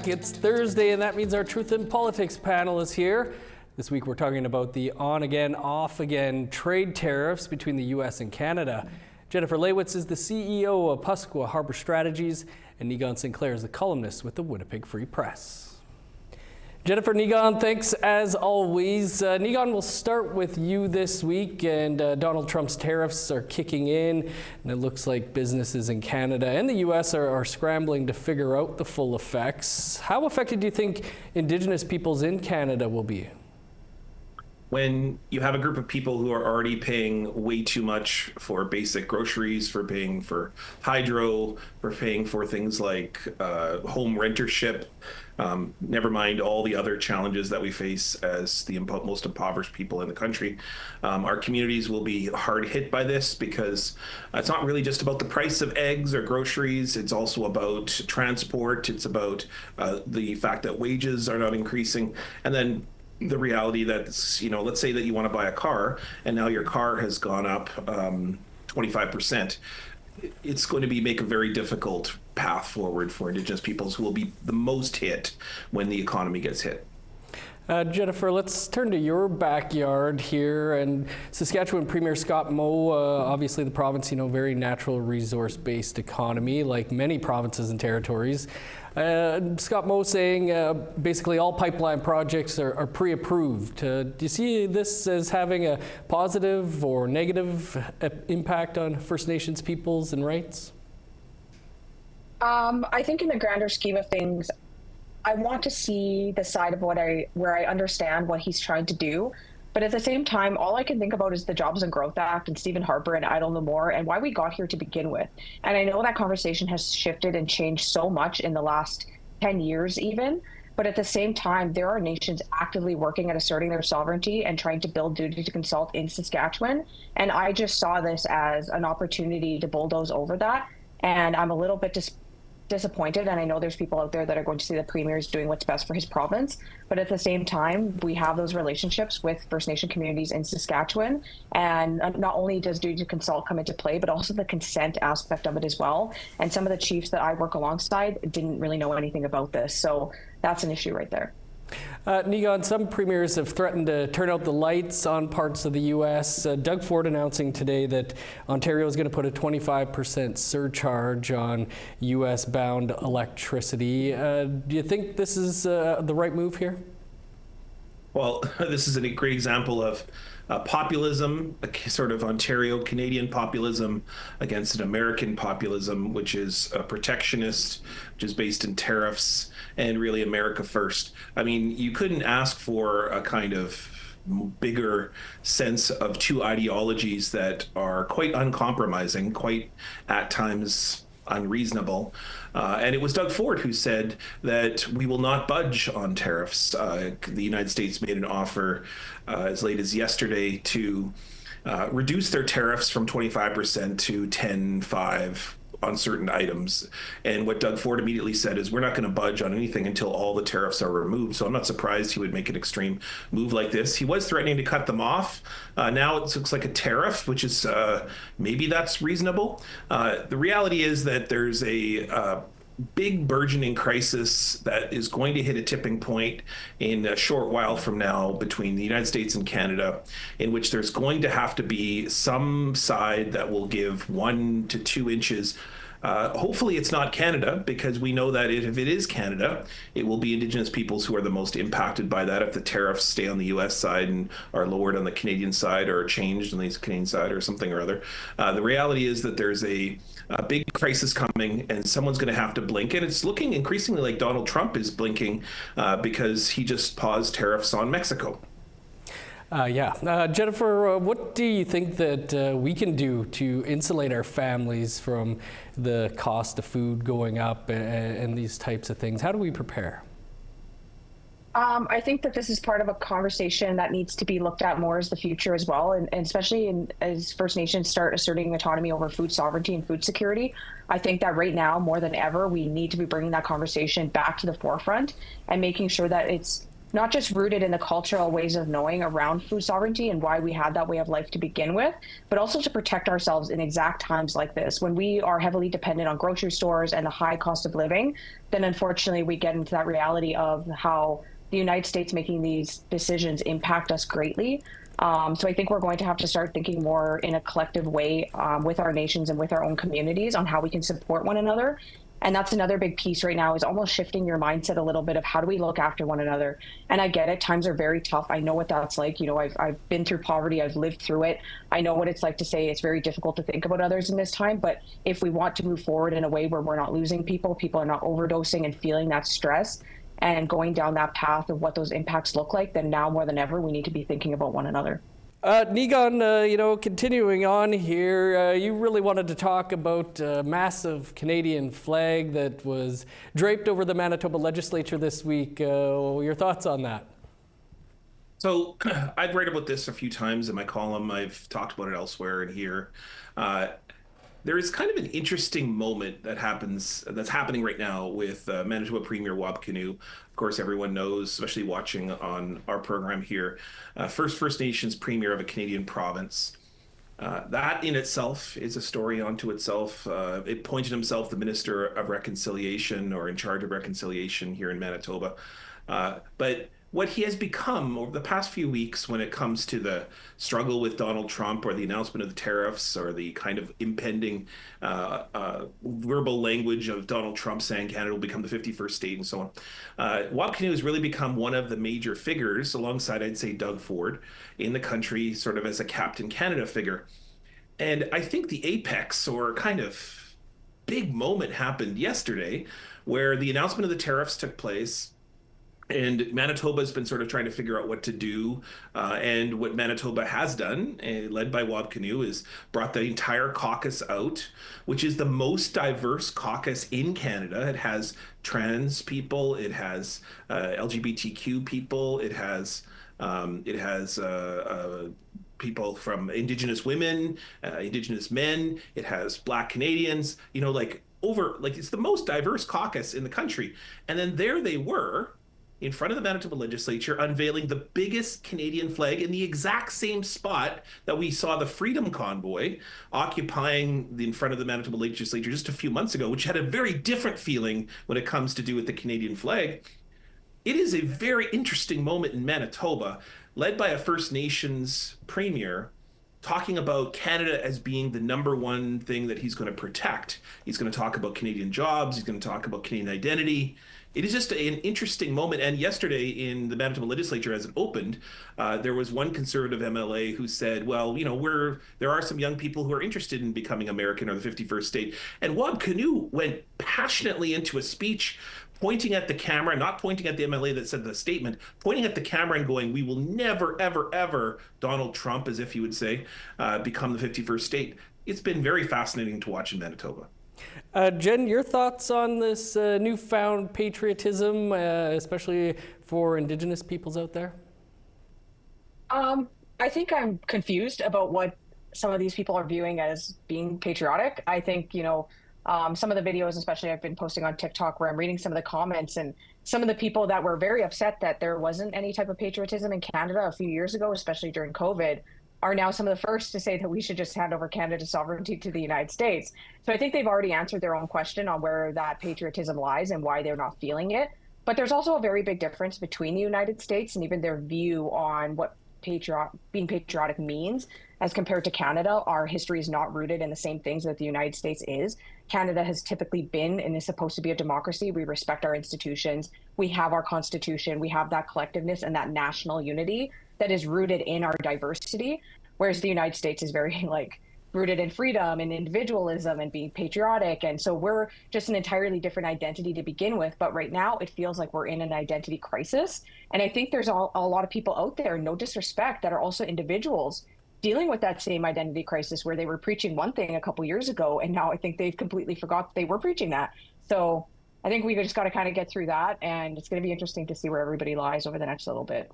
It's Thursday, and that means our Truth in Politics panel is here. This week we're talking about the on-again, off-again trade tariffs between the U.S. and Canada. Jennifer Laewetz is the CEO of Paskwâw Harbour Strategies, and Niigaan Sinclair is the columnist with the Winnipeg Free Press. Jennifer, Niigaan, thanks as always. Niigaan, we'll start with you this week, and Donald Trump's tariffs are kicking in, and it looks like businesses in Canada and the U.S. are scrambling to figure out the full effects. How affected do you think Indigenous peoples in Canada will be? When you have a group of people who are already paying way too much for basic groceries, for paying for hydro, for paying for things like home rentership, never mind all the other challenges that we face as the most impoverished people in the country, our communities will be hard hit by this because it's not really just about the price of eggs or groceries. It's also about transport. It's about the fact that wages are not increasing. And then the reality that, let's say that you want to buy a car and now your car has gone up 25%. It's going to make a very difficult path forward for Indigenous peoples who will be the most hit when the economy gets hit. Jennifer, let's turn to your backyard here, and Saskatchewan Premier Scott Moe, obviously the province, very natural resource-based economy, like many provinces and territories. Scott Moe saying basically all pipeline projects are pre-approved. Do you see this as having a positive or negative impact on First Nations peoples and rights? I think in the grander scheme of things, I want to see the side of where I understand what he's trying to do. But at the same time, all I can think about is the Jobs and Growth Act and Stephen Harper and Idle No More and why we got here to begin with. And I know that conversation has shifted and changed so much in the last 10 years even. But at the same time, there are nations actively working at asserting their sovereignty and trying to build duty to consult in Saskatchewan. And I just saw this as an opportunity to bulldoze over that. And I'm a little bit disappointed, and I know there's people out there that are going to say the Premier is doing what's best for his province, but at the same time, we have those relationships with First Nation communities in Saskatchewan, and not only does duty to consult come into play, but also the consent aspect of it as well. And some of the chiefs that I work alongside didn't really know anything about this, so that's an issue right there. Niigaan, some premiers have threatened to turn out the lights on parts of the U.S. Doug Ford announcing today that Ontario is going to put a 25% surcharge on U.S.-bound electricity. Do you think this is the right move here? Well, this is a great example of populism, a sort of Ontario Canadian populism against an American populism, which is protectionist, which is based in tariffs and really America first. I mean, you couldn't ask for a kind of bigger sense of two ideologies that are quite uncompromising, quite at times unreasonable. And it was Doug Ford who said that we will not budge on tariffs. The United States made an offer as late as yesterday to reduce their tariffs from 25% to 10.5% on certain items. And what Doug Ford immediately said is, we're not going to budge on anything until all the tariffs are removed. So I'm not surprised he would make an extreme move like this. He was threatening to cut them off. Now it looks like a tariff, which is maybe that's reasonable. The reality is that there's a big burgeoning crisis that is going to hit a tipping point in a short while from now between the United States and Canada, in which there's going to have to be some side that will give 1 to 2 inches. Hopefully it's not Canada, because we know that if it is Canada, it will be Indigenous peoples who are the most impacted by that if the tariffs stay on the U.S. side and are lowered on the Canadian side or changed on the Canadian side or something or other. The reality is that there's a big crisis coming, and someone's going to have to blink. And it's looking increasingly like Donald Trump is blinking because he just paused tariffs on Mexico. Jennifer, what do you think that we can do to insulate our families from the cost of food going up and these types of things? How do we prepare? I think that this is part of a conversation that needs to be looked at more as the future as well, and especially as First Nations start asserting autonomy over food sovereignty and food security. I think that right now, more than ever, we need to be bringing that conversation back to the forefront and making sure that it's not just rooted in the cultural ways of knowing around food sovereignty and why we had that way of life to begin with, but also to protect ourselves in exact times like this. When we are heavily dependent on grocery stores and the high cost of living, then unfortunately we get into that reality of how the United States making these decisions impact us greatly. So I think we're going to have to start thinking more in a collective way with our nations and with our own communities on how we can support one another. And that's another big piece right now, is almost shifting your mindset a little bit of how do we look after one another. And I get it, times are very tough. I know what that's like. You know, I've been through poverty, I've lived through it. I know what it's like to say it's very difficult to think about others in this time. But if we want to move forward in a way where we're not losing people, people are not overdosing and feeling that stress and going down that path of what those impacts look like, then now more than ever, we need to be thinking about one another. Niigaan, continuing on here, you really wanted to talk about a massive Canadian flag that was draped over the Manitoba legislature this week. Your thoughts on that? So I've read about this a few times in my column. I've talked about it elsewhere and here. There is kind of an interesting moment that's happening right now with Manitoba Premier Wab Kinew. Of course, everyone knows, especially watching on our program here, First Nations Premier of a Canadian province. That in itself is a story unto itself. It appointed himself the Minister of Reconciliation, or in charge of reconciliation here in Manitoba. But what he has become over the past few weeks when it comes to the struggle with Donald Trump, or the announcement of the tariffs, or the kind of impending verbal language of Donald Trump saying Canada will become the 51st state and so on, Wab Kinew has really become one of the major figures, alongside, I'd say, Doug Ford, in the country, sort of as a Captain Canada figure. And I think the apex, or kind of big moment, happened yesterday, where the announcement of the tariffs took place. And Manitoba has been sort of trying to figure out what to do. And what Manitoba has done, led by Wab Kinew, is brought the entire caucus out, which is the most diverse caucus in Canada. It has trans people, it has LGBTQ people, it has people from Indigenous women, Indigenous men, it has Black Canadians, it's the most diverse caucus in the country. And then there they were, in front of the Manitoba legislature, unveiling the biggest Canadian flag in the exact same spot that we saw the Freedom Convoy occupying in front of the Manitoba legislature just a few months ago, which had a very different feeling when it comes to do with the Canadian flag. It is a very interesting moment in Manitoba, led by a First Nations premier, talking about Canada as being the number one thing that he's going to protect. He's going to talk about Canadian jobs. He's going to talk about Canadian identity. It is just an interesting moment. And yesterday in the Manitoba legislature, as it opened, there was one Conservative MLA who said, well, there are some young people who are interested in becoming American, or the 51st state. And Wab Kinew went passionately into a speech, pointing at the camera, not pointing at the MLA that said the statement, pointing at the camera and going, we will never, ever, ever, Donald Trump, as if he would say, become the 51st state. It's been very fascinating to watch in Manitoba. Jen, your thoughts on this newfound patriotism, especially for Indigenous peoples out there? I think I'm confused about what some of these people are viewing as being patriotic. I think, some of the videos, especially I've been posting on TikTok, where I'm reading some of the comments, and some of the people that were very upset that there wasn't any type of patriotism in Canada a few years ago, especially during COVID, are now some of the first to say that we should just hand over Canada's sovereignty to the United States. So I think they've already answered their own question on where that patriotism lies and why they're not feeling it. But there's also a very big difference between the United States and even their view on what being patriotic means as compared to Canada. Our history is not rooted in the same things that the United States is. Canada has typically been and is supposed to be a democracy. We respect our institutions. We have our constitution. We have that collectiveness and that national unity that is rooted in our diversity, whereas the United States is very rooted in freedom and individualism and being patriotic. And so we're just an entirely different identity to begin with. But right now it feels like we're in an identity crisis. And I think there's a lot of people out there, no disrespect, that are also individuals dealing with that same identity crisis, where they were preaching one thing a couple years ago, and now I think they've completely forgot they were preaching that. So I think we just got to kind of get through that, and it's going to be interesting to see where everybody lies over the next little bit.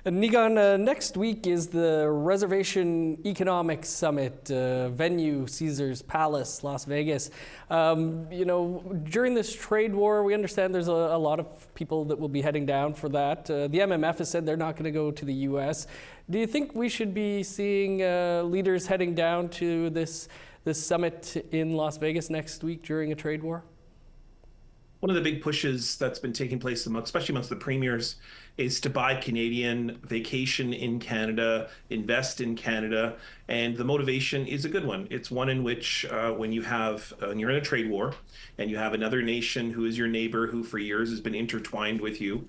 Niigaan, next week is the Reservation Economic Summit, venue Caesars Palace, Las Vegas. During this trade war, we understand there's a lot of people that will be heading down for that. The MMF has said they're not going to go to the U.S. Do you think we should be seeing leaders heading down to this summit in Las Vegas next week during a trade war? One of the big pushes that's been taking place, especially amongst the premiers, is to buy Canadian, vacation in Canada, invest in Canada, and the motivation is a good one. It's one in which when you're in a trade war and you have another nation who is your neighbor who for years has been intertwined with you,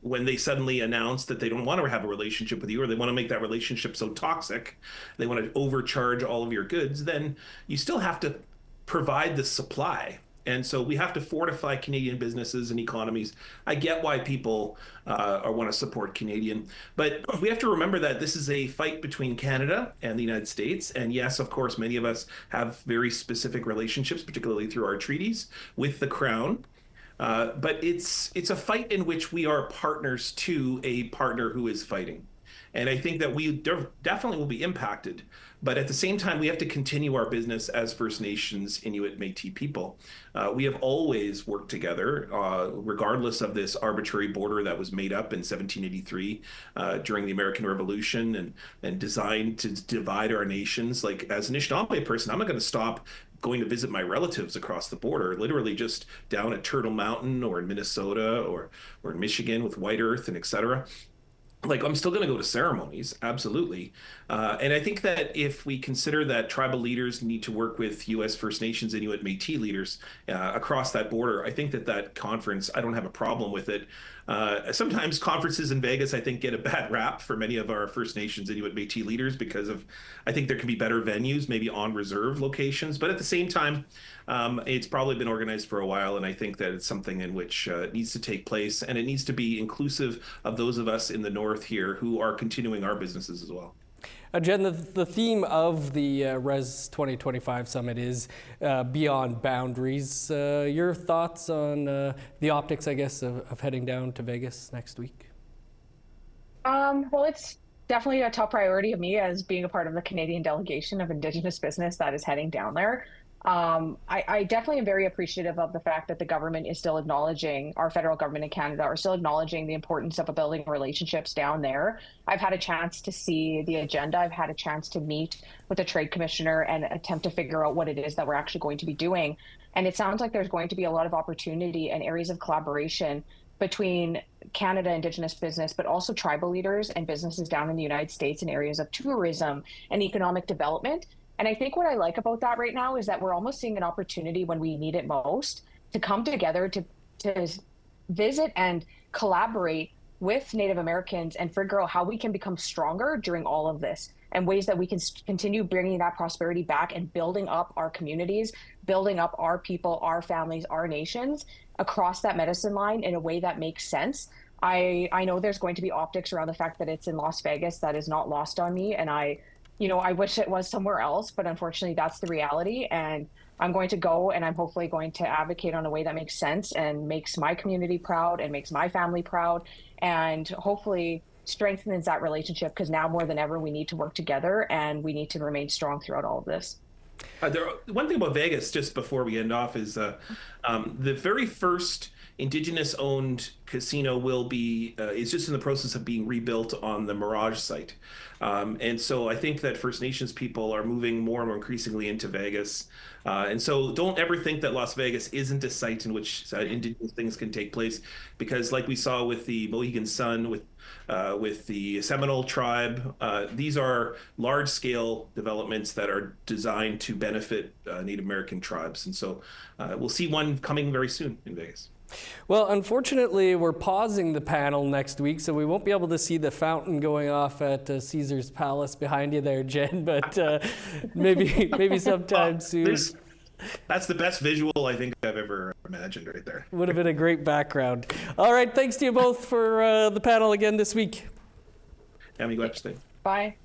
when they suddenly announce that they don't want to have a relationship with you, or they want to make that relationship so toxic, they want to overcharge all of your goods, then you still have to provide the supply. And so we have to fortify Canadian businesses and economies. I get why people want to support Canadian, but we have to remember that this is a fight between Canada and the United States. And yes, of course, many of us have very specific relationships, particularly through our treaties with the Crown. But it's a fight in which we are partners to a partner who is fighting. And I think that we definitely will be impacted. But at the same time, we have to continue our business as First Nations, Inuit, Métis people. We have always worked together, regardless of this arbitrary border that was made up in 1783 during the American Revolution and designed to divide our nations. Like, as an Anishinaabe person, I'm not going to stop going to visit my relatives across the border, literally just down at Turtle Mountain or in Minnesota or in Michigan with White Earth and et cetera. Like, I'm still going to go to ceremonies, absolutely. And I think that if we consider that tribal leaders need to work with U.S. First Nations, Inuit, Métis leaders across that border, I think that conference, I don't have a problem with it. Sometimes conferences in Vegas, I think, get a bad rap for many of our First Nations, Inuit, Métis leaders because of, I think there can be better venues, maybe on reserve locations. But at the same time, it's probably been organized for a while, and I think that it's something in which it needs to take place, and it needs to be inclusive of those of us in the North here who are continuing our businesses as well. Jen, the theme of the Res 2025 Summit is beyond boundaries. Your thoughts on the optics, I guess, of heading down to Vegas next week? Well, it's definitely a top priority of me as being a part of the Canadian delegation of Indigenous business that is heading down there. I definitely am very appreciative of the fact that the government is still acknowledging, our federal government in Canada are still acknowledging the importance of building relationships down there. I've had a chance to see the agenda. I've had a chance to meet with the trade commissioner and attempt to figure out what it is that we're actually going to be doing. And it sounds like there's going to be a lot of opportunity and areas of collaboration between Canada Indigenous business, but also tribal leaders and businesses down in the United States in areas of tourism and economic development. And I think what I like about that right now is that we're almost seeing an opportunity when we need it most to come together to visit and collaborate with Native Americans and figure out how we can become stronger during all of this and ways that we can continue bringing that prosperity back and building up our communities, building up our people, our families, our nations across that medicine line in a way that makes sense. I know there's going to be optics around the fact that it's in Las Vegas that is not lost on me. And I wish it was somewhere else, but unfortunately that's the reality. And I'm going to go and I'm hopefully going to advocate on a way that makes sense and makes my community proud and makes my family proud and hopefully strengthens that relationship, because now more than ever we need to work together and we need to remain strong throughout all of this. One thing about Vegas, just before we end off, is the very first Indigenous-owned casino is just in the process of being rebuilt on the Mirage site. And so I think that First Nations people are moving more and more increasingly into Vegas. And so don't ever think that Las Vegas isn't a site in which Indigenous things can take place, because like we saw with the Mohegan Sun, with the Seminole tribe, these are large-scale developments that are designed to benefit Native American tribes. And so we'll see one coming very soon in Vegas. Well, unfortunately, we're pausing the panel next week, so we won't be able to see the fountain going off at Caesars Palace behind you there, Jen, but maybe sometime soon. That's the best visual I think I've ever imagined right there. Would have been a great background. All right, thanks to you both for the panel again this week. Amy, go ahead. Bye.